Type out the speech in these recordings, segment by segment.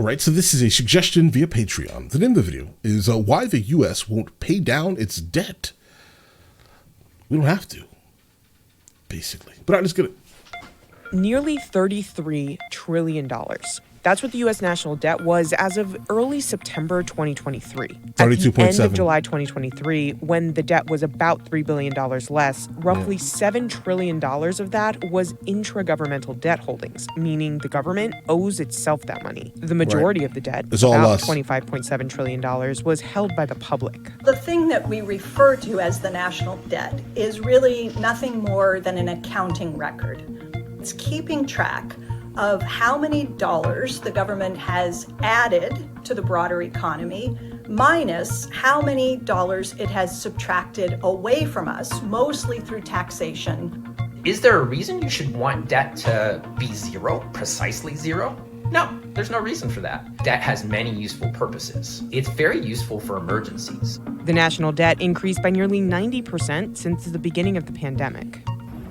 All right, so this is a suggestion via Patreon. The name of the video is why the U.S. won't pay down its debt. We don't have to, basically. But all right, let's get it. Nearly $33 trillion. That's what the U.S. national debt was as of early September 2023. At the end of July 2023, when the debt was about $3 billion less, roughly $7 trillion of that was intragovernmental debt holdings, meaning the government owes itself that money. The majority of the debt, about $25.7 trillion, was held by the public. The thing that we refer to as the national debt is really nothing more than an accounting record. It's keeping track of how many dollars the government has added to the broader economy, minus how many dollars it has subtracted away from us, mostly through taxation. Is there a reason you should want debt to be zero, precisely zero? No, there's no reason for that. Debt has many useful purposes. It's very useful for emergencies. The national debt increased by nearly 90% since the beginning of the pandemic.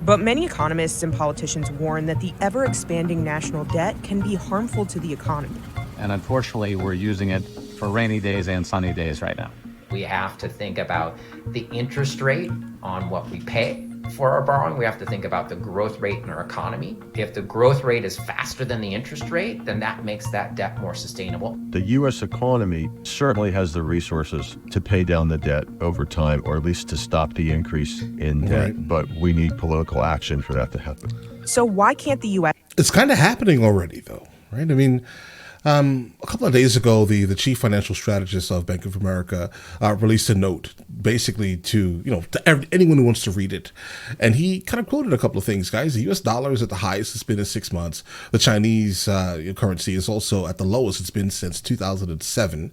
But many economists and politicians warn that the ever-expanding national debt can be harmful to the economy. And unfortunately, we're using it for rainy days and sunny days right now. We have to think about the interest rate on what we pay for our borrowing. We have to think about the growth rate in our economy. If the growth rate is faster than the interest rate, then that makes that debt more sustainable. The U.S. economy certainly has the resources to pay down the debt over time, or at least to stop the increase in debt. But we need political action for that to happen. So why can't the U.S.? It's kind of happening already, though, right? I mean, a couple of days ago, the chief financial strategist of Bank of America released a note, basically to anyone who wants to read it, and he kind of quoted a couple of things, guys. The U.S. dollar is at the highest it's been in 6 months. The Chinese currency is also at the lowest it's been since 2007.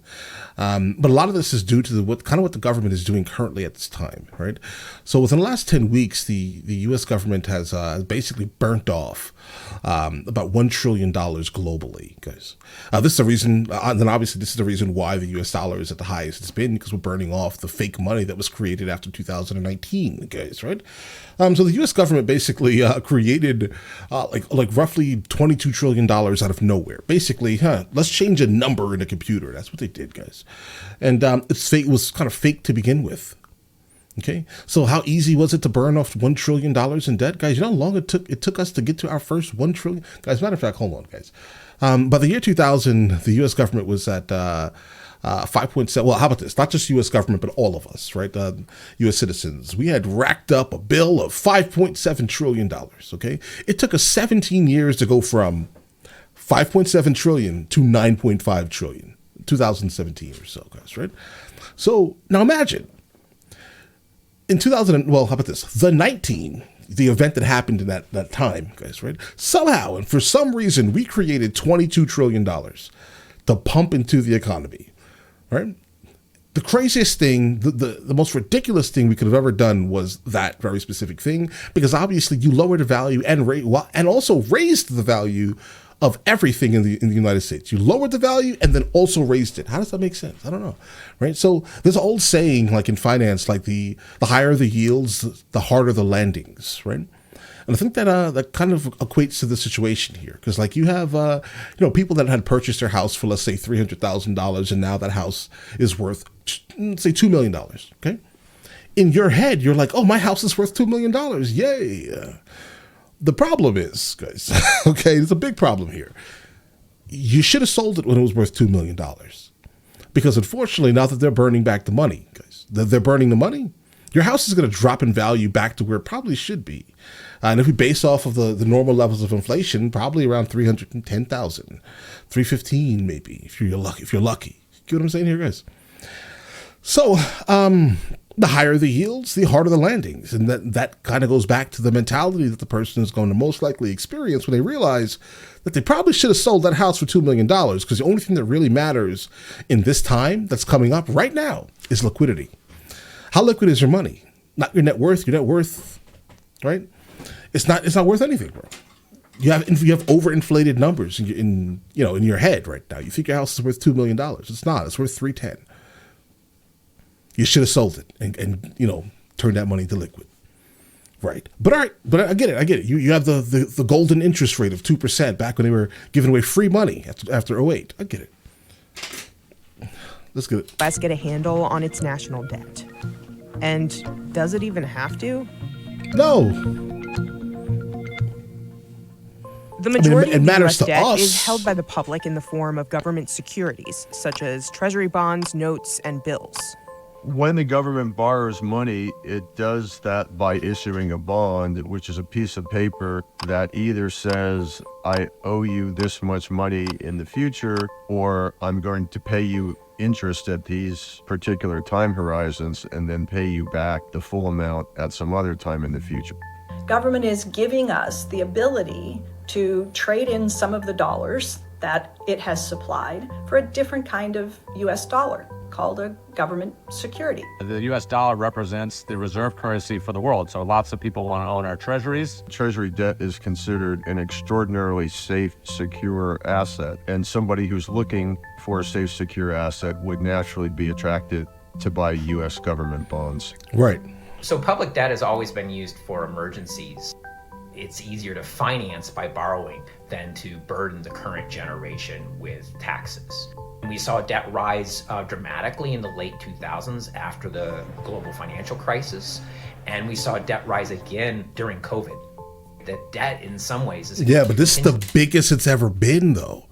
But a lot of this is due to what the government is doing currently at this time, right? So within the last 10 weeks, the U.S. government has basically burnt off about $1 trillion globally, guys. This is the reason, then obviously this is the reason why the U.S. dollar is at the highest it's been, because we're burning off the fake money that was created after 2019, guys, right? So the U.S. government basically created like roughly $22 trillion out of nowhere. Basically, let's change a number in a computer. That's what they did, guys. And it was kind of fake to begin with. Okay, so how easy was it to burn off $1 trillion in debt? Guys, you know how long it took us to get to our first $1 trillion? Guys, matter of fact, hold on, guys. By the year 2000, the U.S. government was at 5.7. Well, how about this? Not just U.S. government, but all of us, right? U.S. citizens. We had racked up a bill of $5.7 trillion, okay? It took us 17 years to go from 5.7 trillion to 9.5 trillion, 2017 or so, guys, right? So now imagine. In 2000, well, how about this? The event that happened in that time, guys, right? Somehow, and for some reason, we created $22 trillion to pump into the economy, right? The craziest thing, the most ridiculous thing we could have ever done was that very specific thing, because obviously you lowered the value and also raised the value of everything in the United States. You lowered the value and then also raised it. How does that make sense? I don't know, right? So there's an old saying, like in finance, like the higher the yields, the harder the landings, right? And I think that kind of equates to the situation here, because like you have people that had purchased their house for, let's say, $300,000, and now that house is worth, let's say, $2 million. Okay, in your head, you're like, oh, my house is worth $2 million. Yay! The problem is, guys, okay, there's a big problem here. You should have sold it when it was worth $2 million. Because unfortunately, now that they're burning back the money, guys, they're burning the money, your house is going to drop in value back to where it probably should be. And if we base off of the normal levels of inflation, probably around 310,000, 315 maybe, if you're lucky. Get what I'm saying here, guys? So, the higher the yields, the harder the landings. And that kind of goes back to the mentality that the person is going to most likely experience when they realize that they probably should have sold that house for $2 million, because the only thing that really matters in this time that's coming up right now is liquidity. How liquid is your money? Not your net worth. Your net worth, right? It's not worth anything, bro. You have overinflated numbers in your head right now. You think your house is worth $2 million. It's not. It's worth $310. You should have sold it and turned that money into liquid. Right. But all right. But I get it. You have the golden interest rate of 2% back when they were giving away free money after 2008. I get it. Let's get it. Let's get a handle on its national debt. And does it even have to? No. The majority of the matters U.S. debt us. is held by the public in the form of government securities, such as Treasury bonds, notes, and bills. When the government borrows money, it does that by issuing a bond, which is a piece of paper that either says, I owe you this much money in the future, or I'm going to pay you interest at these particular time horizons and then pay you back the full amount at some other time in the future. Government is giving us the ability to trade in some of the dollars that it has supplied for a different kind of U.S. dollar called a government security. The U.S. dollar represents the reserve currency for the world, so lots of people want to own our treasuries. Treasury debt is considered an extraordinarily safe, secure asset, and somebody who's looking for a safe, secure asset would naturally be attracted to buy U.S. government bonds. Right. So public debt has always been used for emergencies. It's easier to finance by borrowing than to burden the current generation with taxes. We saw debt rise dramatically in the late 2000s after the global financial crisis, and we saw debt rise again during COVID. The debt, in some ways, is but this is the biggest it's ever been, though.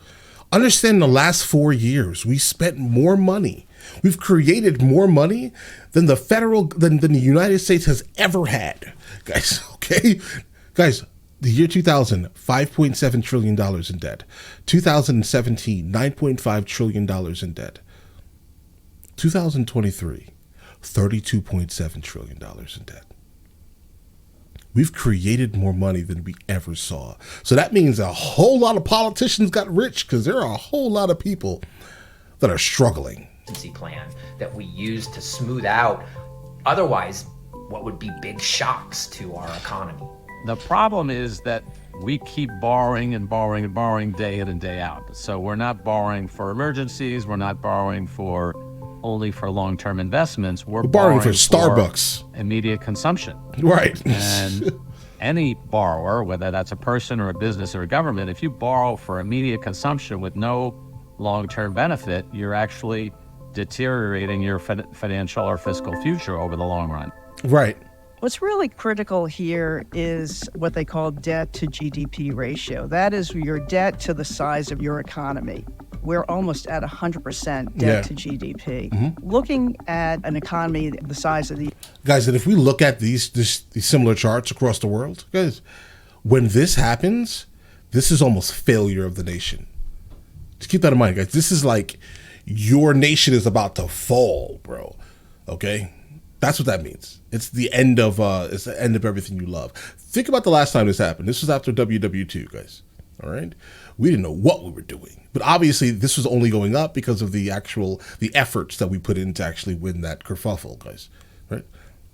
Understand, the last 4 years, we spent more money. We've created more money than the United States has ever had, guys. Okay, guys. The year 2000, $5.7 trillion in debt. 2017, $9.5 trillion in debt. 2023, $32.7 trillion in debt. We've created more money than we ever saw. So that means a whole lot of politicians got rich because there are a whole lot of people that are struggling. Plan that we use to smooth out otherwise what would be big shocks to our economy. The problem is that we keep borrowing and borrowing and borrowing day in and day out. So we're not borrowing for emergencies. We're not borrowing only for long-term investments. We're borrowing for Starbucks. For immediate consumption. Right. And any borrower, whether that's a person or a business or a government, if you borrow for immediate consumption with no long-term benefit, you're actually deteriorating your financial or fiscal future over the long run. Right. What's really critical here is what they call debt to GDP ratio. That is your debt to the size of your economy. We're almost at 100% debt to GDP. Mm-hmm. Looking at an economy the size of the... Guys, and if we look at these similar charts across the world, guys, when this happens, this is almost failure of the nation. Just keep that in mind, guys. This is like your nation is about to fall, bro. Okay? That's what that means. It's the end of everything you love. Think about the last time this happened. This was after WW2, guys. All right, we didn't know what we were doing, but obviously this was only going up because of the efforts that we put in to actually win that kerfuffle, guys. Right?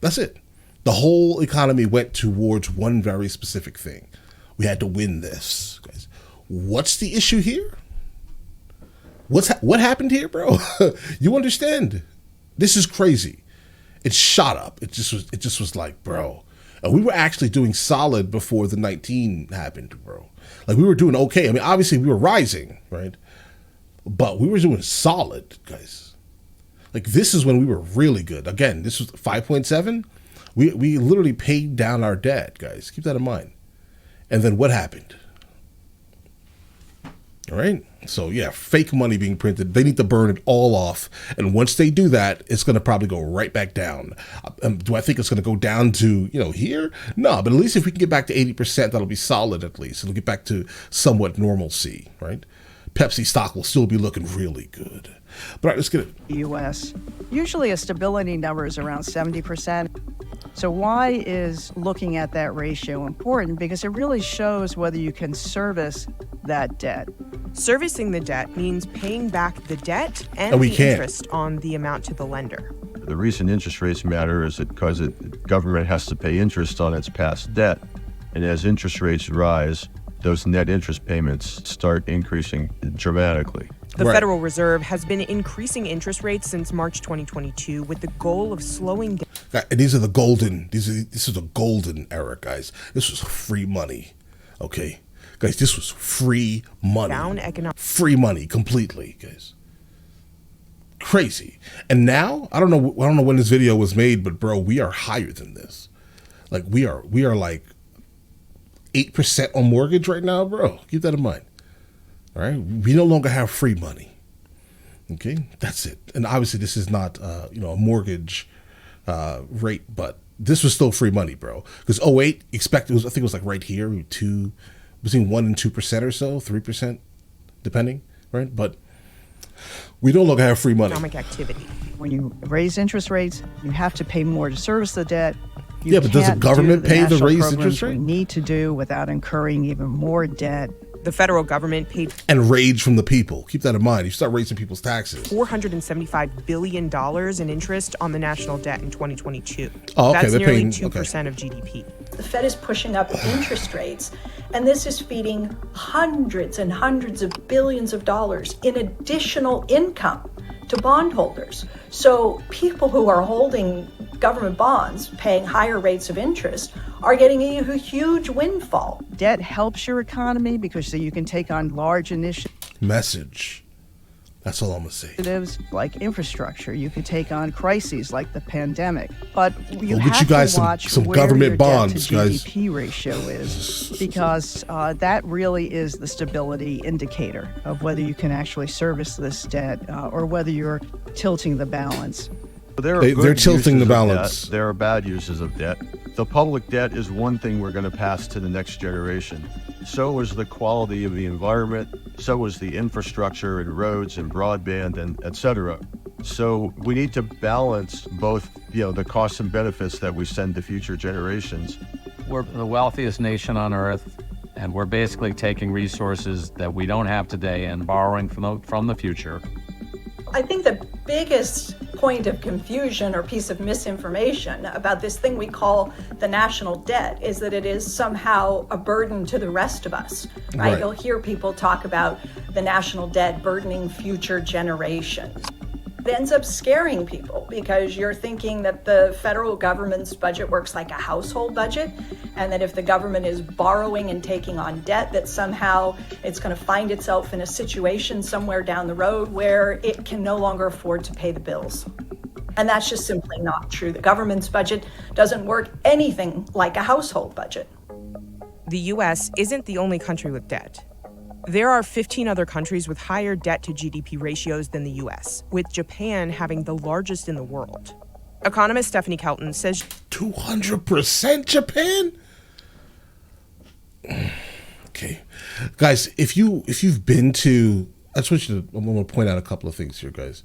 That's it. The whole economy went towards one very specific thing. We had to win this, guys. What's the issue here? What happened here, bro? You understand? This is crazy. It shot up. It just was like, bro. And we were actually doing solid before the 19 happened, bro. Like, we were doing okay. I mean, obviously we were rising, right? But we were doing solid, guys. Like, this is when we were really good. Again, this was 5.7. We literally paid down our debt, guys. Keep that in mind. And then what happened? All right. So yeah, fake money being printed. They need to burn it all off. And once they do that, it's going to probably go right back down. Do I think it's going to go down to, here? No, but at least if we can get back to 80%, that'll be solid at least. It'll get back to somewhat normalcy, right? Pepsi stock will still be looking really good. But all right, let's get it. U.S. Usually a stability number is around 70%. So why is looking at that ratio important? Because it really shows whether you can service that debt. Servicing the debt means paying back the debt and the interest on the amount to the lender. The reason interest rates matter is because the government has to pay interest on its past debt. And as interest rates rise, those net interest payments start increasing dramatically. The Federal Reserve has been increasing interest rates since March 2022 with the goal of slowing down. And this is the golden era, guys. This was free money, okay? Guys, this was free money. Free money completely, guys. Crazy. And now, I don't know when this video was made, but bro, we are higher than this. Like we are like 8% on mortgage right now, bro. Keep that in mind. All right, we no longer have free money. Okay, that's it. And obviously, this is not a mortgage rate, but this was still free money, bro. Because 08 I think it was like right here, between 1% and 2% or so, 3%, depending, right? But we no longer have free money. Economic activity. When you raise interest rates, you have to pay more to service the debt. But does the government pay the raised interest rate? We need to do without incurring even more debt. The federal government paid and rage from the people. Keep that in mind. You start raising people's taxes. $475 billion in interest on the national debt in 2022. Oh, okay. That's They're nearly paying 2% of GDP. The Fed is pushing up interest rates, and this is feeding hundreds and hundreds of billions of dollars in additional income to bondholders. So people who are holding government bonds, paying higher rates of interest, are getting a huge windfall. Debt helps your economy because you can take on large initiatives. Message. That's all I'm going to say. Like infrastructure. You can take on crises like the pandemic. But you get you guys to watch some where government your bonds, debt to guys. GDP ratio is, because that really is the stability indicator of whether you can actually service this debt or whether you're tilting the balance. They're tilting the balance. There are bad uses of debt. The public debt is one thing we're going to pass to the next generation. So is the quality of the environment. So is the infrastructure and roads and broadband and et cetera. So we need to balance both, the costs and benefits that we send to future generations. We're the wealthiest nation on earth, and we're basically taking resources that we don't have today and borrowing from the future. I think the biggest point of confusion or piece of misinformation about this thing we call the national debt is that it is somehow a burden to the rest of us, right? You'll hear people talk about the national debt burdening future generations. It ends up scaring people because you're thinking that the federal government's budget works like a household budget, and that if the government is borrowing and taking on debt, that somehow it's going to find itself in a situation somewhere down the road where it can no longer afford to pay the bills. And that's just simply not true. The government's budget doesn't work anything like a household budget. The U.S. isn't the only country with debt. There are 15 other countries with higher debt to GDP ratios than the U.S., with Japan having the largest in the world. Economist Stephanie Kelton says 200% Japan? Okay. Guys, if you've been to, I'm going to point out a couple of things here, guys.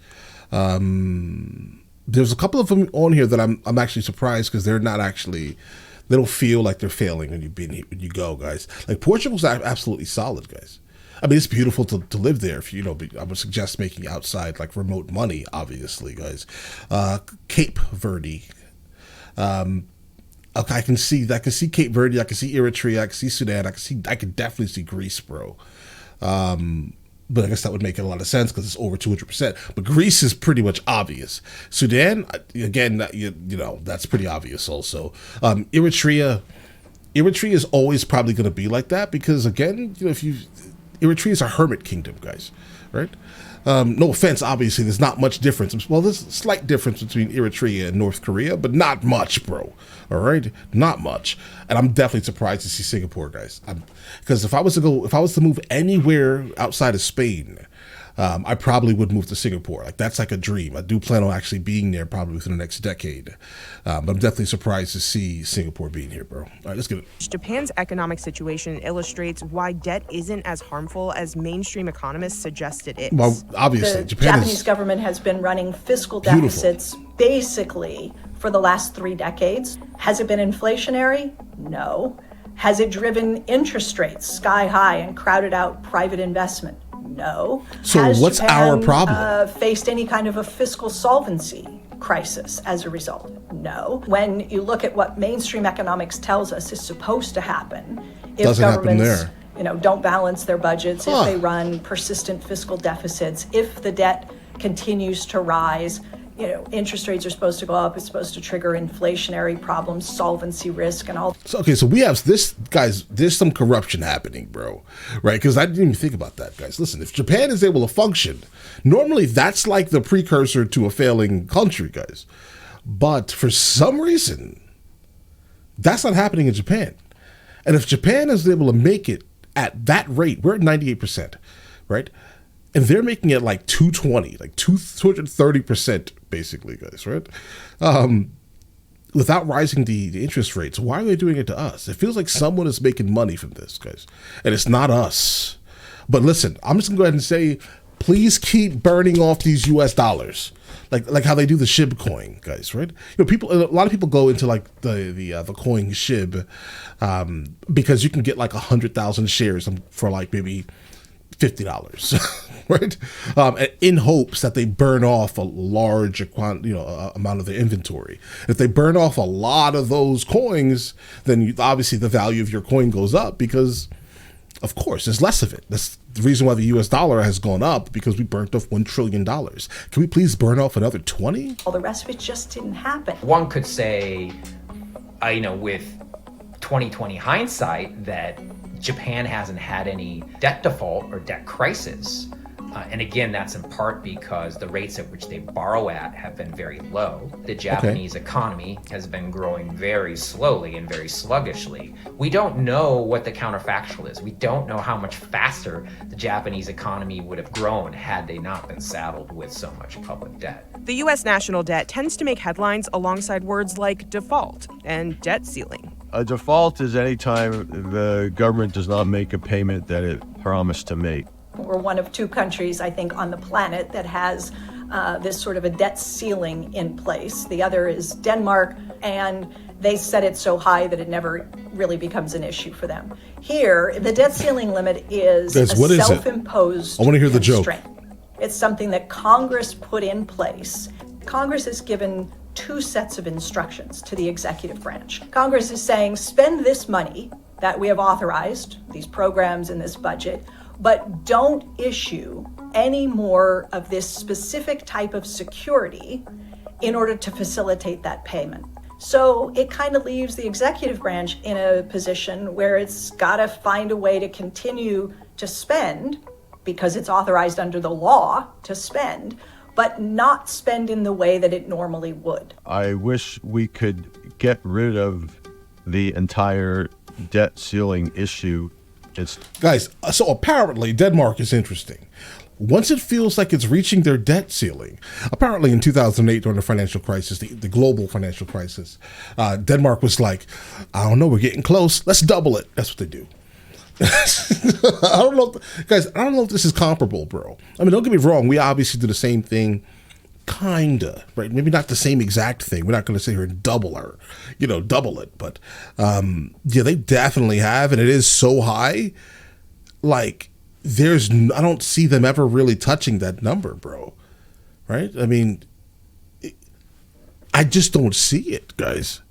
There's a couple of them on here that I'm actually surprised because they're not actually, they don't feel like they're failing when you go, guys. Like Portugal's absolutely solid, guys. I mean, it's beautiful to live there. If I would suggest making outside like remote money, obviously, guys. Cape Verde. Okay, I can see Cape Verde. I can see Eritrea. I can see Sudan. I can definitely see Greece, bro. But I guess that would make a lot of sense because it's over 200%. But Greece is pretty much obvious. Sudan, again, that's pretty obvious also. Eritrea is always probably going to be like that because, again, Eritrea is a hermit kingdom, guys, right? No offense, obviously, there's not much difference. Well, there's a slight difference between Eritrea and North Korea, but not much, bro. All right, not much. And I'm definitely surprised to see Singapore, guys. Because if I was to move anywhere outside of Spain, I probably would move to Singapore. Like that's like a dream. I do plan on actually being there probably within the next decade. But I'm definitely surprised to see Singapore being here, bro. All right, let's get it. Japan's economic situation illustrates why debt isn't as harmful as mainstream economists suggest it is. Well, obviously, the Japanese government has been running fiscal deficits basically for the last 3 decades. Has it been inflationary? No. Has it driven interest rates sky high and crowded out private investment? No. So Has what's Japan, our problem? Faced any kind of a fiscal solvency crisis as a result? No. When you look at what mainstream economics tells us is supposed to happen, if Doesn't happen governments don't balance their budgets, if they run persistent fiscal deficits, if the debt continues to rise, interest rates are supposed to go up. It's supposed to trigger inflationary problems, solvency risk, and all. So we have this, guys. There's some corruption happening, bro. Right? Because I didn't even think about that, guys. Listen, if Japan is able to function, normally that's like the precursor to a failing country, guys. But for some reason, that's not happening in Japan. And if Japan is able to make it at that rate, we're at 98%, right? And they're making it like 220, like 230%, basically, guys, right? Without rising the interest rates. Why are they doing it to us? It feels like someone is making money from this, guys. And it's not us. But listen, I'm just going to go ahead and say, please keep burning off these US dollars. Like how they do the SHIB coin, guys, right? A lot of people go into like the coin SHIB because you can get like 100,000 shares for like maybe $50, right? In hopes that they burn off a large amount of their inventory. If they burn off a lot of those coins, then obviously the value of your coin goes up because, of course, there's less of it. That's the reason why the US dollar has gone up, because we burnt off $1 trillion. Can we please burn off another 20? All the rest of it just didn't happen. One could say, with 2020 hindsight, that Japan hasn't had any debt default or debt crisis. And again, that's in part because the rates at which they borrow at have been very low. The Japanese economy has been growing very slowly and very sluggishly. We don't know what the counterfactual is. We don't know how much faster the Japanese economy would have grown had they not been saddled with so much public debt. The U.S. national debt tends to make headlines alongside words like default and debt ceiling. A default is any time the government does not make a payment that it promised to make. We're one of two countries, I think, on the planet that has this sort of a debt ceiling in place. The other is Denmark, and they set it so high that it never really becomes an issue for them. Here, the debt ceiling limit is a self-imposed I want to hear the joke. It's something that Congress put in place. Congress has given two sets of instructions to the executive branch. Congress is saying, spend this money that we have authorized, these programs in this budget, but don't issue any more of this specific type of security in order to facilitate that payment. So it kind of leaves the executive branch in a position where it's got to find a way to continue to spend, because it's authorized under the law to spend, but not spend in the way that it normally would. I wish we could get rid of the entire debt ceiling issue. Guys, so apparently Denmark is interesting. Once it feels like it's reaching their debt ceiling, apparently in 2008 during the financial crisis, the global financial crisis, Denmark was like, I don't know, we're getting close. Let's double it. That's what they do. I don't know, guys, I don't know if this is comparable, bro. I mean, don't get me wrong. We obviously do the same thing. Kinda, right? Maybe not the same exact thing. We're not going to sit here and double it. But yeah, they definitely have, and it is so high. Like, I don't see them ever really touching that number, bro. Right? I mean, I just don't see it, guys.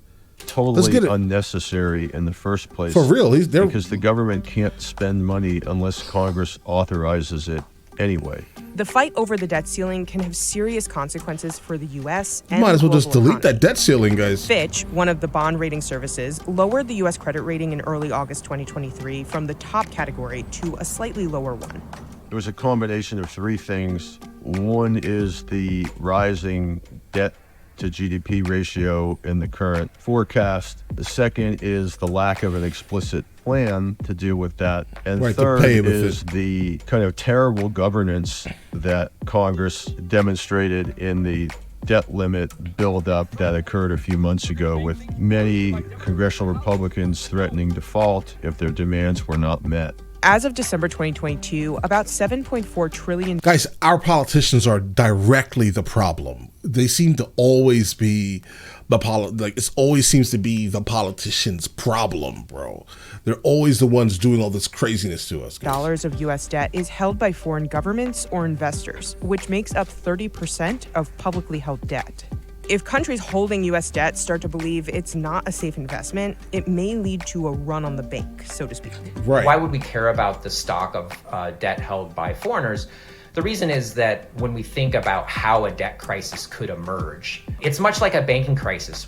Totally unnecessary in the first place. For real, because the government can't spend money unless Congress authorizes it anyway. The fight over the debt ceiling can have serious consequences for the U.S. and might as well just delete economy. that debt ceiling, guys. Fitch, one of the bond rating services, lowered the U.S. credit rating in early August 2023 from the top category to a slightly lower one. It was a combination of three things. One is the rising debt to GDP ratio in the current forecast. The second is the lack of an explicit plan to deal with that. And third is the kind of terrible governance that Congress demonstrated in the debt limit buildup that occurred a few months ago, with many congressional Republicans threatening default if their demands were not met. As of December 2022, about $7.4 trillion. Guys, our politicians are directly the problem. They seem to always be it always seems to be the politicians' problem, bro. They're always the ones doing all this craziness to us, guys. Dollars of U.S. debt is held by foreign governments or investors, which makes up 30% of publicly held debt. If countries holding U.S. debt start to believe it's not a safe investment, it may lead to a run on the bank, so to speak. Right. Why would we care about the stock of debt held by foreigners? The reason is that when we think about how a debt crisis could emerge, it's much like a banking crisis.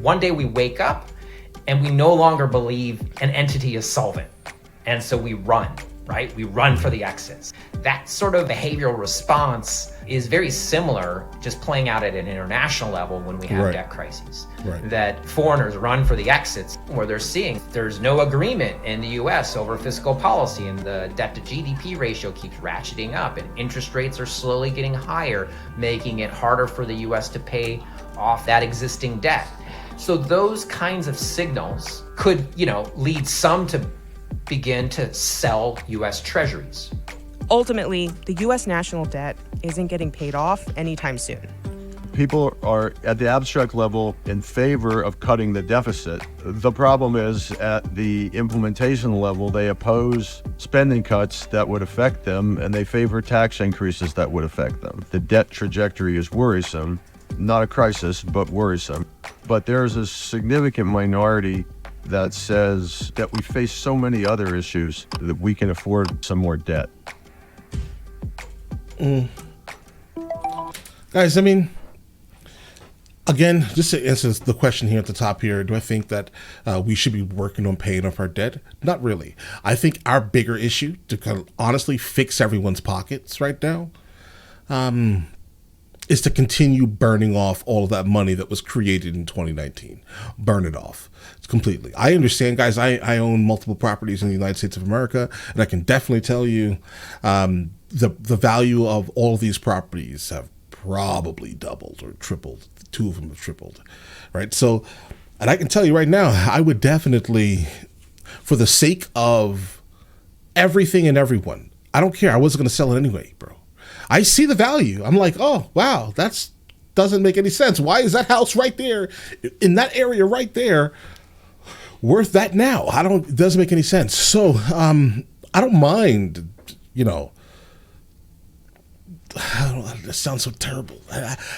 One day we wake up and we no longer believe an entity is solvent. And so we run, right? We run for the exits. That sort of behavioral response is very similar, just playing out at an international level when we have debt crises. Right. That foreigners run for the exits, where they're seeing there's no agreement in the US over fiscal policy, and the debt to GDP ratio keeps ratcheting up, and interest rates are slowly getting higher, making it harder for the US to pay off that existing debt. So those kinds of signals could, lead some to begin to sell US treasuries. Ultimately, the U.S. national debt isn't getting paid off anytime soon. People are, at the abstract level, in favor of cutting the deficit. The problem is, at the implementation level, they oppose spending cuts that would affect them, and they favor tax increases that would affect them. The debt trajectory is worrisome, not a crisis, but worrisome. But there's a significant minority that says that we face so many other issues that we can afford some more debt. Guys, I mean, again, just to answer the question here at the top here, do I think that we should be working on paying off our debt? Not really. I think our bigger issue, to kind of honestly fix everyone's pockets right now, is to continue burning off all of that money that was created in 2019. Burn it off completely. I understand, guys, I own multiple properties in the United States of America, and I can definitely tell you the value of all of these properties have probably doubled or tripled. Two of them have tripled, right? So, and I can tell you right now, I would definitely, for the sake of everything and everyone, I don't care. I wasn't going to sell it anyway, bro. I see the value. I'm like, oh, wow, that's doesn't make any sense. Why is that house right there in that area right there worth that now? It doesn't make any sense. So, I don't mind, that sounds so terrible.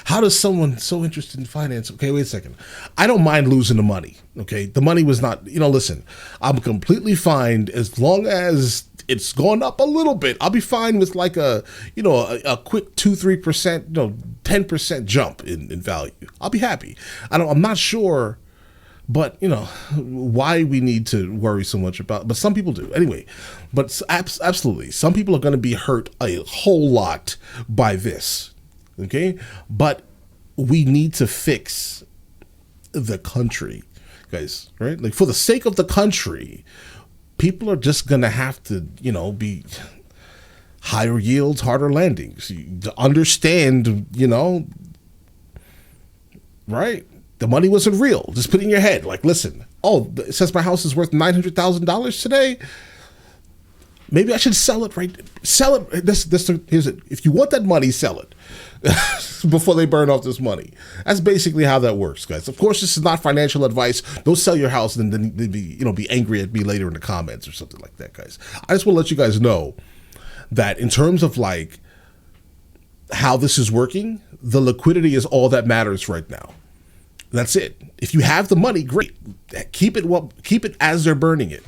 How does someone so interested in finance? Okay, wait a second. I don't mind losing the money. Okay, the money was not, listen, I'm completely fine as long as it's gone up a little bit. I'll be fine with like a quick 2-3%, 10% jump in value. I'll be happy. I'm not sure, but why we need to worry so much about, but some people do anyway. But absolutely, some people are going to be hurt a whole lot by this. Okay, but we need to fix the country, guys. Right? Like, for the sake of the country, people are just going to have to, be higher yields, harder landings. To understand, right? The money wasn't real. Just put it in your head. Like, listen, it says my house is worth $900,000 today. Maybe I should sell it, right? Sell it. Here's it. If you want that money, sell it before they burn off this money. That's basically how that works, guys. Of course, this is not financial advice. Don't sell your house and then be angry at me later in the comments or something like that, guys. I just want to let you guys know that in terms of like how this is working, the liquidity is all that matters right now. That's it. If you have the money, great. Keep it as they're burning it.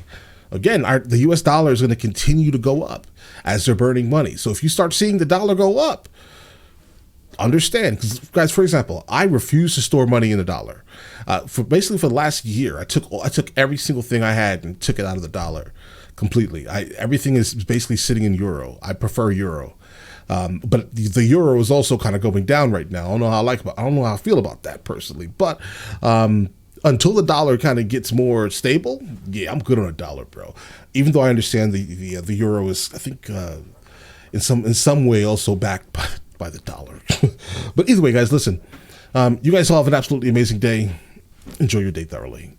Again, the U.S. dollar is going to continue to go up as they're burning money. So if you start seeing the dollar go up, understand, because guys, for example, I refuse to store money in the dollar. For the last year, I took every single thing I had and took it out of the dollar completely. Everything is basically sitting in euro. I prefer euro. But the euro is also kind of going down right now. I don't know how I feel about that personally. But until the dollar kind of gets more stable, yeah, I'm good on a dollar, bro. Even though I understand the euro is, I think, in some way also backed by the dollar. But either way, guys, listen. You guys all have an absolutely amazing day. Enjoy your day thoroughly.